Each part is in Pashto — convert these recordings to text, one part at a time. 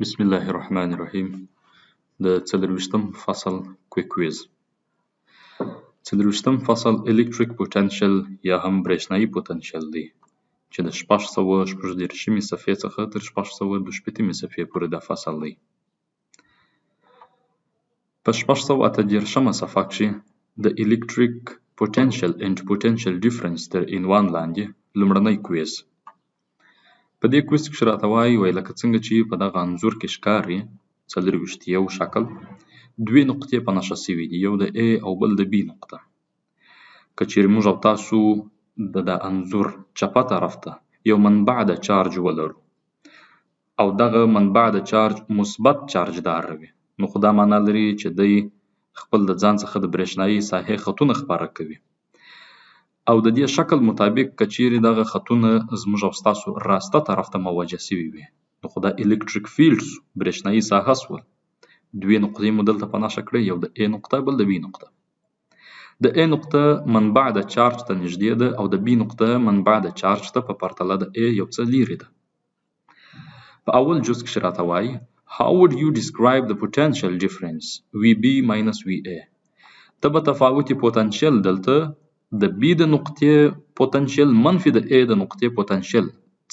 بسم الله الرحمن الرحیم. د 40 فصل کویز. 40 فصل الکتریک پوتنشل یا هم برېښنایي پوتنشل دی چې د 646 صفحې څخه تر 612 صفحې پورې دا فصل دی. په 638 صفحه کې د الکتریک پوتنشل اند پوتنشل ډیفرنس تر عنوان لاندې لومړنی کویز. په دې کویز کې راته وایي لکه څنګه چې په دغه انځور کې ښکاري 40 یو شکل دوې نقطې په نښه شوي دي، یو د A او بل د B نقطه. که چیرې موږ او تاسو د انځور چپه طرف ته یو منبع د چارج ولرو او دغه منبع د چارج مثبت چارج دار وي، نو خو دا معنا لري چې دی خپل د ځان څخه د برېښنایي ساحې خطونه خپاره کوي. او د دې شکل مطابق که چیرې دغه خطونه زموږ او ستاسو راسته طرف ته موجه شوي وي، نو خو دا الکتریک فیلډ سو، برېښنایي ساحه سوه. دوې نقطې مو دلته په نښه کړئ، یو د A نقطه بل د B نقطه. د A نقطه منبع د چارج ته نږدې ده او د B نقطه منبع د چارج ته په پرتله د A یو څه لیرې ده. په اول جز کې راته وایي How would you describe the potential difference VB minus VA؟ ته به تفاوتي پوتنشل دلته د B د نقطې پوتنشل منفي د A د نقطې پوتنشل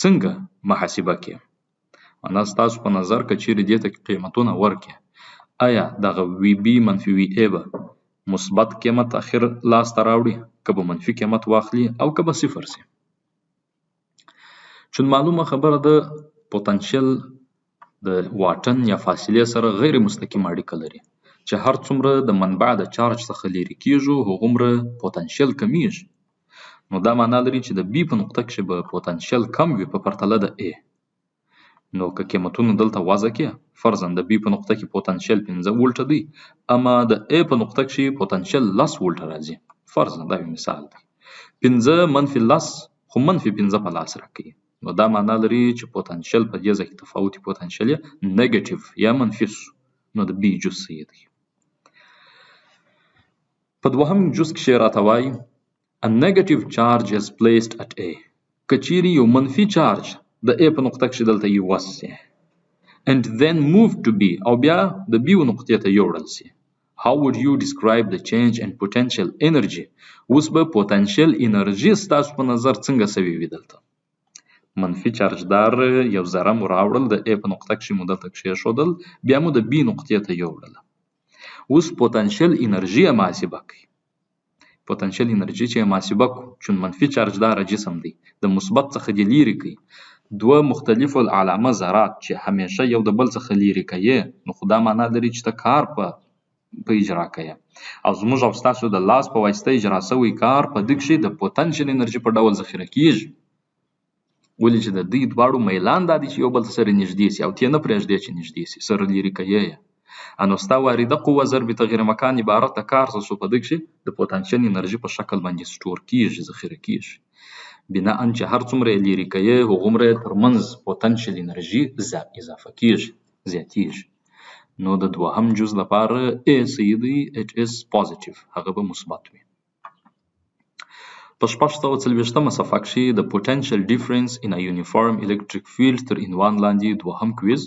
څنګه محاسبه کې؟ معنا ستاسو په نظر که چیرې دې ته قیمتونه ورکړي، آیا دغه VB منفي VA به مثبت قیمت اخر لاس ته راوړي، که به منفي قیمت واخلي او که به صفر سي؟ چون معلومه خبره ده پوتنشل د واټن یا فاصلې سره غیر مستقیم اړیکه لري، چې هر څومره د منبع د چارج څخه لرې کیږو هغومره پوتنشل کمیږي. نو دا معنا لري چې د B په نقطه کې به پوتنشل کم وي په پرتله د A. نو که قیمتونه دلته وضع کړي، فرضاً د B په نقطه کې پوتنشل 15 ولټه دی، اما د A په نقطه کې پوتنشل 10 ولټه راځي. فرضاً دا یو مثال دی، 15 منفي 10 خو منفي 15 په لاس راکوي. نو دا معنا لري چې پوتنشل په دې ځای کې تفاوتي پوتنشل یې نیګیټیو یا منفي سو، نو د B جز صحیح دی. په دوهم جز کې راته وایي A negative charge is placed at A. که چیرې یو منفي چارج د A په نقطه کې دلته یوسي and then move to B او بیا د B نقطې ته یوړل سي. How would you describe the change in potential energy؟ اوس به پوتنشل انرژي ستاسو په نظر څنګه سوي وي؟ دلته منفي چارج دار یو ذره مو راوړل، د A په نقطه کې مو دلته کښېښودل، بیا مو د B نقطې ته یوړل. اوس پوتنشل انرژي محاسبه کوي. پوتنشل انرژي چې محاسبه کو، چون منفي چارج دار جسم دی، د مثبت څخه دی لرې کوي. دوه مختلفو العلامه ذرات چې همیشه یو د بل څخه لرې کوي، نو خو دا معنا لري چې ته کار په اجرا کوي. او زموږ او ستاسو د لاس په واسطه اجرا شوی کار په دې کې د پوتنشل انرژي په ډول ذخیره کیږي. ولې چې د دې دواړو میلان دا دی چې یو بل سره نږدې سي او تی نه پرېږدي چې نږدې سي، سره لرې کوي. انو ستا وارده قوه ضرب تغیر مکان عبارت د کار څخه په دې کې د پوتنشل انرژي په شکل باندې سټور کیږي، ذخیره کیږي. بنا ان چې هر څومره لرې کوي هغومره ترمنځ پوتنشل انرژي اضافه کیږي، زیاتیږي. نو د دوهم جز لپاره A صحیح دی، it is positive، هغه به مثبت وي. په 640 صفحه کې د potential difference in a uniform electric field تر عنوان لاندې دوهم کویز.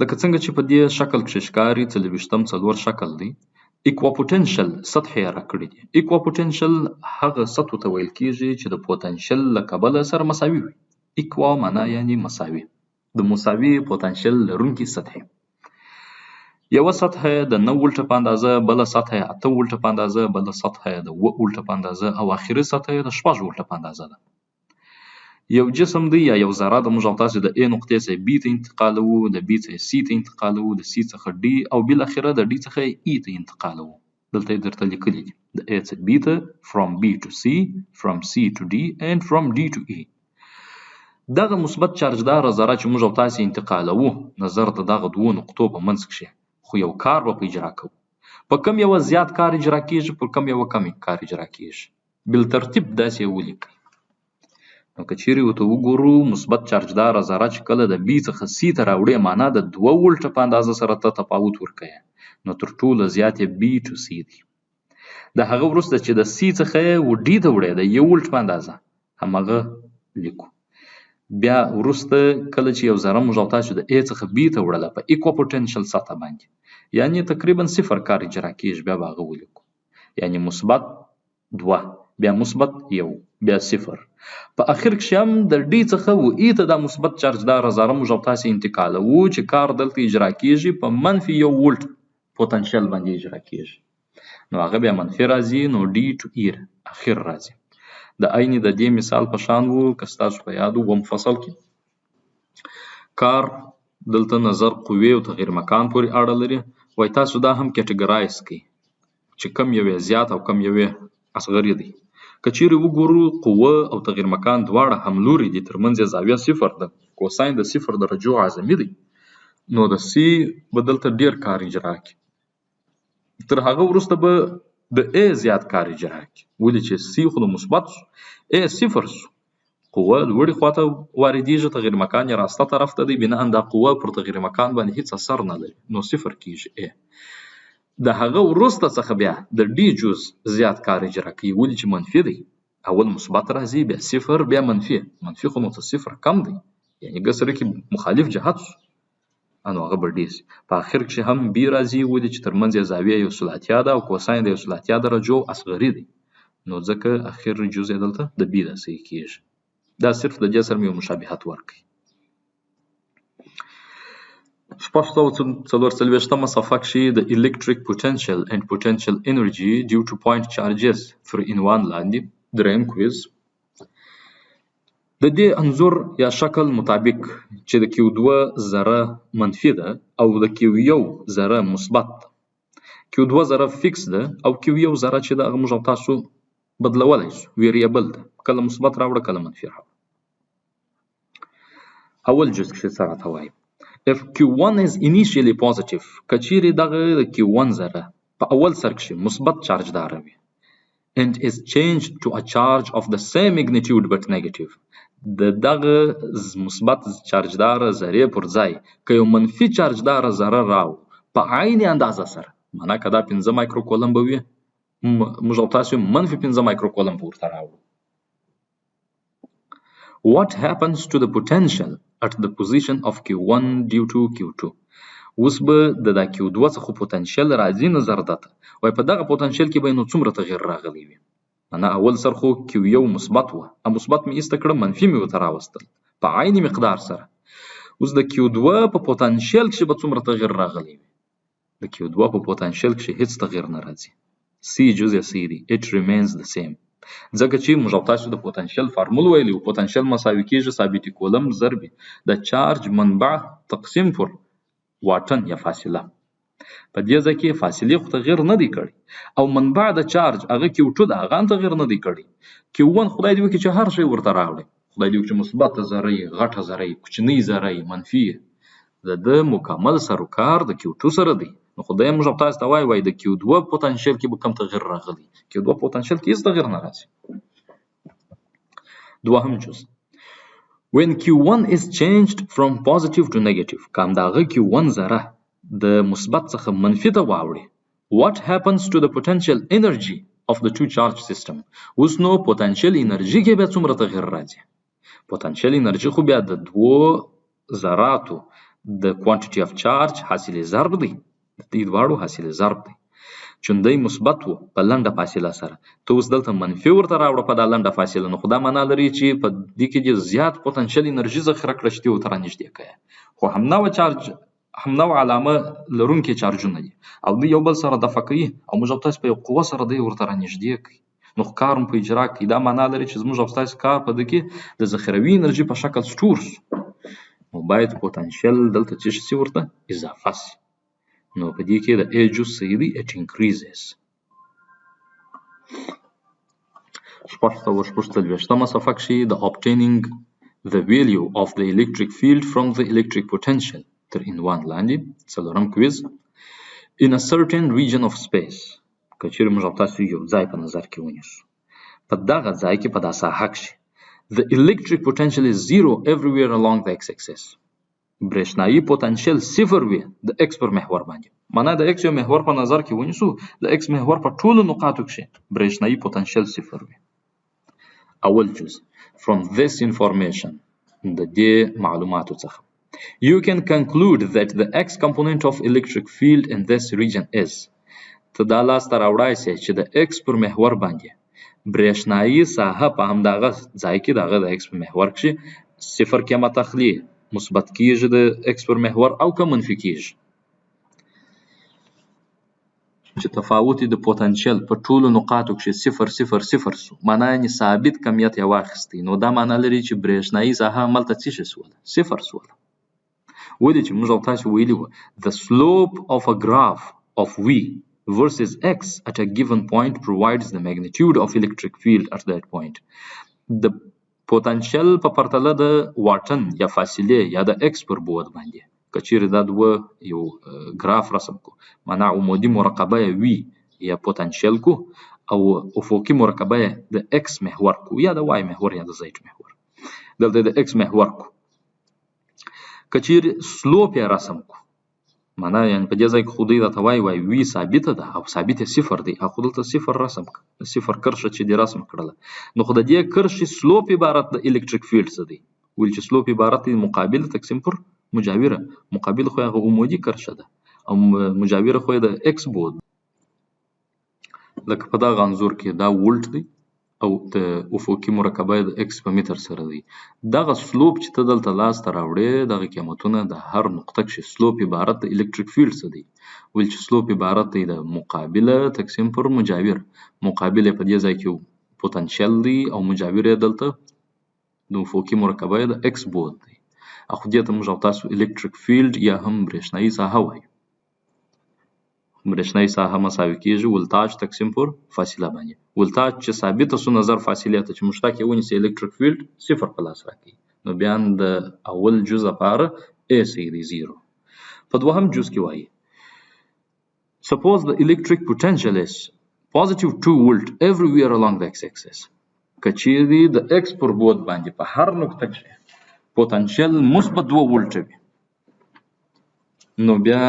لکه څنګه چې په دې شکل کې ښکاري 40 څلور شکل دی. ایکواپوتنشل سطحې راکړي دي. ایکواپوتنشل هغه سطحو ته ویل کیږي چې د پوتنشل له کبله سره مساوي وي. ایکوا معنا یعنی مساوي، د مساوي پوتنشل لرونکي سطحې. یوه سطحه د 9 ولټه په اندازه، بله سطحه 8 ولټه په اندازه، بله سطحه د 7 ولټه په اندازه او اخري سطحه د 6 ولټه په اندازه ده. یو جسم دی یا یو ذره د موږ او تاسو د A نقطې څخه B ته انتقالوو، د B څخه C ته انتقالوو، د C څخه D او بالاخره د D څخه E ته انتقالوو. دلته درته لیکلي دي د A څخه B ته from B to C، from C to D and from D to E. دغه مثبت چارج دار ذره چې موږ او تاسو انتقالوو نظر د دغه دوه نقطو په منځ کې، خو یو کار به اجرا کوو. په کم یو زیات کار اجرا کیږي، په کم یو کم کار اجرا کیږي. بل ترتیب داسې ولیکئ. نو که چیرې ورته وګورو مثبت چارج دار ذره چې کله د B څخه C ته راوړي، معنا د 2 ولټه په اندازه سره ته تفاوت ورکوي. نو تر ټولو زیات B to C دی. د هغه وروسته چې د C څخه و D ته وړي د 1 ولټ په اندازه همغه لیکو. بیا وروسته کله چې یو ذره موږ او تاسو د A څخه B ته وړله په ایکو پوټنشل سطح باندې یعنی تقریبا 0 کار اجرا کیږي بیا به هغه ولیکو یعنی مثبت 2 بیا مثبت 1 بیا 0 په اخر کې هم د D څخه و E ته د مثبت چارج دار ذره موږ او تاسو انتقال وو چې کار دلته اجرا کیږي په منفي 1 ولټ پوتنشل باندې اجرا کیږي نو هغه بیا منفي راځي نو D to E اخر راځي د عین د دې مثال په شان وو که ستاسو په یاد وو فصل کې کار دلته نظر قوې او تغیر مکان پورې اړه لري وای تاسو دا هم کټګورایز کړئ چې کم یو زیات او کم یو اصغر دی که چیرې وګورو قوه او تغیر مکان دواړه هم لوري دي ترمنځ زاویه 0 ده کوساین د 0 درجو اعظمي دی نو د سی بدلته ډیر کار اجرا کی تر هغه وروسته به د A زیات کار اجرا کی ولې چې C خو مثبت A 0 قوه لوړې خواته واردېږي تغیر مکان یې راسته طرف ته دی بنا ان دا قوه پر تغیر مکان باندې هیڅ اثر نه لري نو 0 کیږي A د هغه وروسته څخه بیا د D جز زیات کار اجرا کوي ولې چې منفي دی اول مثبت راځي بیا 0 بیا منفي خو نو 0 کم دی یعنی ګسره کې مخالف جهت انو هغه بردیس په اخر کې هم B راځي ولې چې ترمنځ زاویه یو ثلاثیه ده او کوساین د یو ثلاثیه درجو اصغري دی نو ځکه اخر جزء دلته د B د صحیح کیږي دا صرف د دې سره یو مشابهت ورکړي شپږ صفحه کې د electric potential and potential energy due to point charges 3 in 1 لاندې دریم کویز د دې انظر یا شکل مطابق چې د Q2 ذره منفي ده او د Q1 ذره مثبت Q2 ذره فیکس ده او Q1 ذره چې د موږ تاسو بدلولای شو ویریبل ده کله مثبت راوړه کله منفي راوړه اول جزء کې څه راته وایي if Q1 is initially positive کچيري دغه Q1 ذره په اول سر کې مثبت چارج دار وي and is changed to a charge of the same magnitude but negative دغه مثبت چارج دار ذره پر ځای که یو منفي چارج دار ذره راو په عین اندازه سره معنا کدا 15 مایکرو کولم به وي موږ تاسو منفي 15 مایکرو کولم پورته راو what happens to the potential at the position of Q1 due to Q2 اوس به د Q2 څخه پوتنشل راځي نظر دته وای په دغه پوتنشل کې به نو څومره تغیر راغلی وي انا اول سر خو Q1 مثبت و مثبت می است کړه منفي می وته راوستل په عین مقدار سره اوس د Q2 په پوتنشل کې به څومره تغیر راغلی وي د Q2 په پوتنشل کې هیڅ تغیر نه راځي C جزء C دی it remains the same ځکه چې موږ تاسو د پوتنشل فارمول ویلو پوتنشل مساوي کیږي ثابت کولم ضرب د چارج منبع تقسیم پر واټن یا فاصله په دې ځکه فاصله خو تغیر نه دی کړی او منبع د چارج هغه Q2 د هغه تغیر نه دی کړی Q1 خدای دې وکړي چې هر شی ورته راوړي خدای دې وکړي چې مثبت ذره غټه ذره کوچنی ذره منفي د مکمل سروکار د Q2 سره دی نو خدای موږ تاسو ته وایي د Q2 پوتنشل کې به کم تغیر راغلی Q2 پوتنشل کې هیڅ تغیر نه راځي دوهم جزء when Q1 is changed from positive to negative کوم دغه Q1 ذره د مثبت څخه منفي ته واوړي what happens to the potential energy of the two charge system اوس نو potential energy کې به څومره تغیر راځي potential energy خو بیا د دوو ذراتو د quantity of charge حاصل ضرب دی د دې دواړو حاصل ضرب دی چوندی مثبت وو په لنډه فاصله سره ته اوس دلته منفي ورته راوړه په دا لنډه فاصله نو خدا معنا لري چې په دې کې زیات potential energy ذخیره کړل شي او تر نږدې کوي خو هم نو چارج هم نو علامه لرونکي چارجونه دي او دوی یو بل سره دفع کوي او موږ تاسو په یو قوه سره دی ورته نږدې کوي نو کارم په اجرا کې دا معنا لري چې موږ تاسو کار په دې کې د ذخیروي انرژي په شکل سټور نو باید پوتنشل دلته چې شي ورته اضافه شي نو په دې کې د A جزء صحیح دی it increases شپږ صفحه کې د obtaining the value of the electric field from the electric potential in one لاندې څلورم کویز in a certain region of space کچېرې موږ تاسو یو ځای په نظر کې ونیسو په دغه ځای کې په داسه حق شي the electric potential is zero everywhere along the x-axis برېښنایي پوتنشل صفر وي د x پر محور باندې معنا د x یو محور په نظر کې ونیسو د x محور په ټولو نقاطو کې برېښنایي پوتنشل صفر وي اول جزء from this information د دې معلوماتو څخه. You can conclude that the x component of electric field in this region is. ته دا لاسته راوړای سې چې د x پر محور باندې برېښنایي ساحه په همدغه ځای کې دغه د x په محور کښې صفر کې متخلي مثبت کېږي د x پر محور او که منفي کېږي. چې تفاوت د پوتنشل په ټولو نقاطو کښې صفر صفر صفر سو، معنا یعنې ثابت کمیت یې واخیستی، نو دا معنا لري چې برېښنایي ساحه هملته څه شي سوله؟ صفر سوله. ولې چې موږ او تاسو ویلي وو the slope of a graph of v versus x at a given point provides the magnitude of electric field at that point. د پوتنشل په پرتله د واټن یا فاصلې یا د x پر بعد باندې که چیرې دا دوه یو ګراف رسم کو، معنا عمودي مرکبه یې v یا پوتنشل کو او افقي مرکبه یې د x محور کو یا د y محور یا د z محور. دلته د x محور کو که چیرې سلوپ یې رسم کو، معنا یعنې په دې ځای کې خو دوی راته وایي وي ثابته ده او ثابت یې صفر دی، او خو دلته صفر رسم کړه، صفر کرښه چې دې رسم کړله، نو خو د دې کرښې سلوپ عبارت د الکتریک فیلډ څه دی؟ ویل چې سلوپ عبارت دی مقابل تقسیم پر مجاوره، مقابل خو هغه عمودي کرښه ده او مجاوره خو یې د اکس بود. لکه په دغه انځور کې دا ولټ دی او د افقي مرکبه د اکس په متر سره دی. دغه سلوپ چې ته دلته لاسته راوړې دغه قیمتونه د هر نقطه کښې سلوپ عبارت د الکتریک فیلډ څه دی؟ ویل چې سلوپ عبارت دی د مقابله تقسیم پر مجاور، مقابل یې په دې ځای کې پوتنشل دی او مجاور یې دلته د افقي مرکبه د اکس بود دی. خو دې ته موږ او تاسو الکتریک فیلډ یا هم برېښنایي ساحه وایو. برېښنایي ساحه مساوي کېږي ولتاج تقسیم پر فاصله باندې. ولتاج چې ثابته سو نظر فاصلې ته چې مشترک یې ونیسي الکتریک فیلډ صفر په لاس راکوي، نو بیا د اول جز لپاره A صحیح دی 0. په دوهم جز کې وایي Suppose the electric potential is positive 2 volt everywhere along the x-axis. که چیرې د x پر بعد باندې په هر نقطه کې پوتنشل مثبت 2 ولټه وي، نو بیا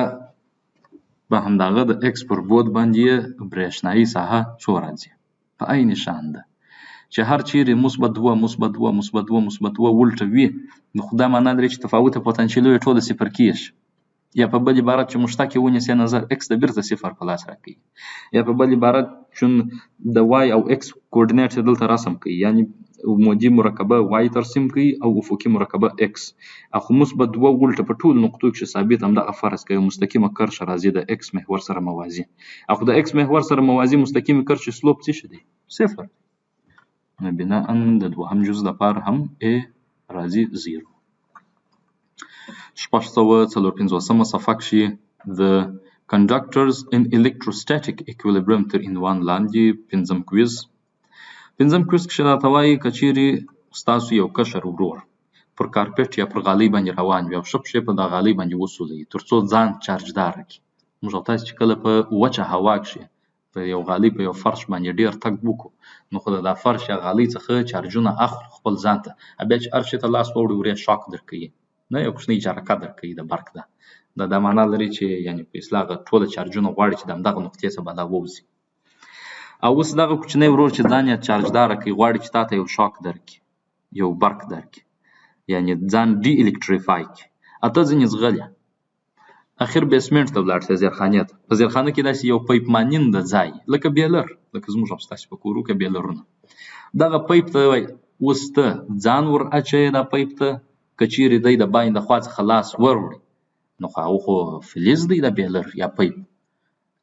په همدغه د اکس پر بعد باندې برېښنایي ساحه څو راځي؟ په عین شان ده چې هر چیرې مثبت 2 مثبت 2 مثبت 2 مثبت 2 ولټه وي، نو خو دا معنا لري چې تفاوت پوتنشلونه ټول صفر کېږي، یا په بل عبارت چې مشترک یې ونیسي نظر اکس د بیرته صفر په لاس راکوي، یا په بل عبارت چې د وای او اکس کوردینیټ دلته رسم کوي، یعنی عمودي مرکبه وای ترسیم کوي او افقي مرکبه اکس، اخو مثبت 2 ولټه په ټولو نقطو کې ثابت همدغه فرض کوي مستقیمه کرښه راځي د اکس محور سره موازي، اخو د اکس محور سره موازي مستقیمه کرښې سلوپ څه شي دی؟ صفر. نو بناء د دوهم جز لپاره هم A راځي 0. 654 صفحه کښې The conductors in electrostatic equilibrium تر عنوان لاندې پنځم کویز. پنځم کویز کښې راته وایي که چیرې ستاسو یو کشر ورور پر کارپېټ یا پر غالۍ باندې روان وي او ښه پښې په دغه غالۍ باندې وسولوي تر څو ځان چارجداره کړي. موږ او تاسو چې کله په وچه هوا کښې په یو غالۍ په یو فرش باندې ډېر تګ وکړو، نو خو د دا فرش یا غالۍ څخه چارجونه اخلو خپل ځان ته، بیا چې هر شي ته لاس ووړو ورې شاک درکوي، نه یو کوچنی جرقه درکوي د برق ده. دا معنا لري چې یعنې په اصطلاح ټوله چارجونه غواړي چې د همدغه نقطې څخه به دا ووځي. او اوس دغه کوچنی ورور چې ځان یې چارجداره کوي غواړي چې تاته یو شاک درکړي، یو برق درکړي، یعنې ځان ډي الکتریفای کړي. اته ځینې زغلي اخر بیسمنټ ته ولاړ شي، زیرخانې ته. په زیرخانه کې داسې یو پیپ مانند ځای لکه بیلر، لکه زموږ او ستاسو په کورو کې بیلرونه، دغه پیپ ته وایي اوس ته ځان ور اچوې دا پیپ ته، که چیرې دی د باندې خوا څخه لاس وروړي نو خو هغه خو فلز دی د بیلر یا پیپ،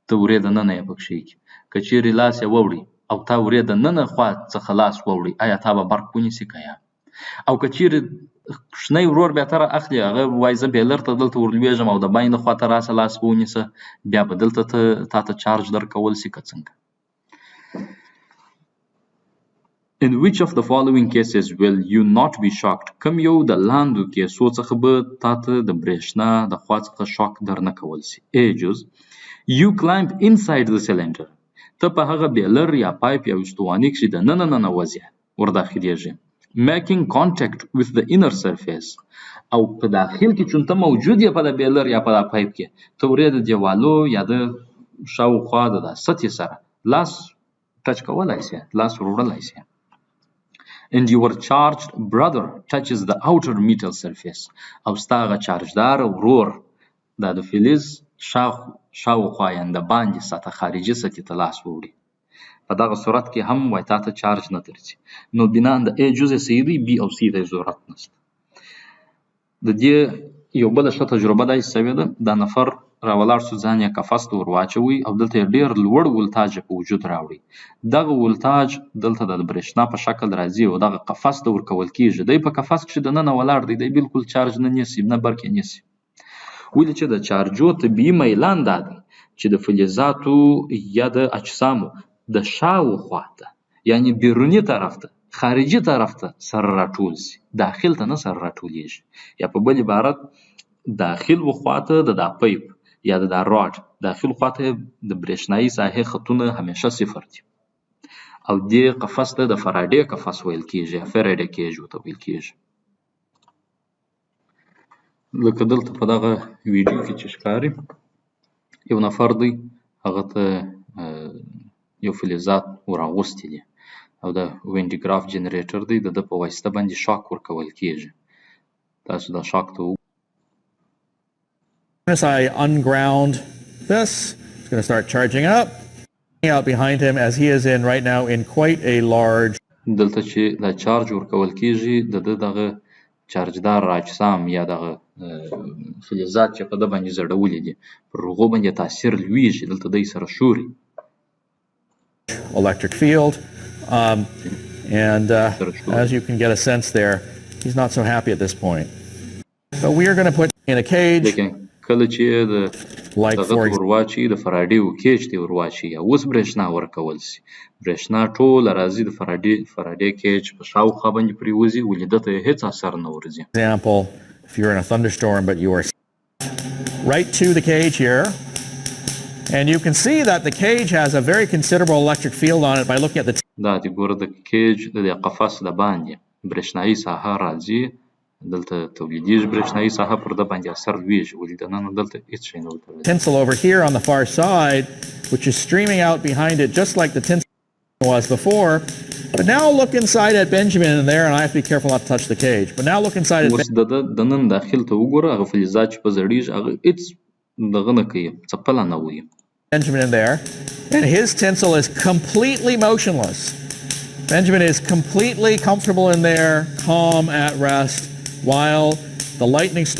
ته ورې د ننه یې پکښې کړي. که چیرې لاس یې ووړي او تا ورې د ننه خوا څخه لاس ووړي، آیا تا به برق ونیسي که یا؟ او که چیرې کوچنی ورور بیا ته را اخلي، هغه وایي زه بیلر ته دلته ورلوېږم او د باندې خوا ته راسه لاس به ونیسه، بیا به دلته تا ته چارج درکول سي که څنګه؟ In which of the following cases will you not be shocked؟ کوم یو د لاندو کیسو څخه به تا ته د برېښنا د خوا څخه شاک در نه کول سي؟ A جز You climb inside the cylinder. ته په هغه بیلر یا پایپ یا استواني کښې د ننه ننوځې ورداخلېږې. Making contact with the inner surface. او په داخل کې چون ته موجود یې په د بیلر یا په د پایپ کې، ته ورې د دیوالو یا د شاوخوا د سطحې سره لاس ټچ کولی سې، لاس وروړلی سې. and your charged brother touches the outer metal surface او ستا هغه چارجدار ورور دا د فلز شاوخوا یا د باندې سطح خارجي سطحې ته لاس ووړي په دغه صورت کې هم وایي تا ته چارج نه درځي نو بنا د A جزء صحیح دی B او C ته ضرورت نشته د دې یو بله ښه تجربه داسې شوې ده دا نفر راولاړ شو ځان یې قفس ته ور واچوي او دلته یې ډېر لوړ ولتاج په وجود راوړي دغه ولتاج دلته د برېښنا په شکل راځي او دغه قفس ته ورکول کېږي دی په قفس کښې دننه ولاړ دی بالکل چارج نه نیسي نه برق یې نیسي ولې چې د چارجو طبیعي میلان دا دی چې د فلزاتو یا د اجسامو د شاوخوا ته یعنې بیروني طرف ته خارجي طرف ته سره راټول شي داخل ته نه سره راټولیږي یا په بل عبارت داخل وخواته د دا پیپ یا د دا راډ داخل خواته د برېښنایي ساحې خطونه همیشه صفر دي او دې قفس ته د فراډې قفس ویل کېږي یا فراډې کېج ورته ویل کېږي لکه دلته په دغه ویډیو کې چې ښکاري یو نفر دی هغه ته یو فلزات وراغوستي دي او د وینډیګراف جنریټر دی د ده په واسطه باندې شاک ورکول کېږي تاسو دا شاک ته As I unground this, it's going to start charging up. Out behind him as he is in right now in quite a large. دلته چې دا چارج ورکول کېږي د ده دغه چارجدار اجسام یا دغه فلزات چې په ده باندې زړولي دي پر هغو باندې تاثیر لویږي دلته دی سره شوري electric field and as you can get a sense there, he's not so happy at this point. So we are going to put in a cage. کله چې د دغه ورواچي د فراډیو کیج ته ورواچي یا اوس برېښنا ورکول شي برېښنا ټوله راځي د فراډې کیج په شاوخوا باندې پرېوځي ولې ده ته هېڅ اثر نه ورځي example if you're in a thunderstorm but you are right to the cage here and you can see that the cage has a very considerable electric field on it by looking at the دا چې ګوره د کیج د قفس د باندې برېښنایي ساحه راځي دلته تولیدیږي برېښنایي ساحه پر ده باندې اثر لویږي ولې دننه دلته هېڅ شی نه ورته tinsel over here on the far side which is streaming out behind it just like the tinsel was before but now look inside at Benjamin in there and I have to be careful not to touch the cage but now look inside at اوس د دننه داخل ته وګوره هغه فلزات چې په زړیږي هغه هېڅ دغه نه کوي څپله نه وهي Benjamin in there and his tinsel is completely motionless. Benjamin is completely comfortable in there, calm, at rest, while the lightning storm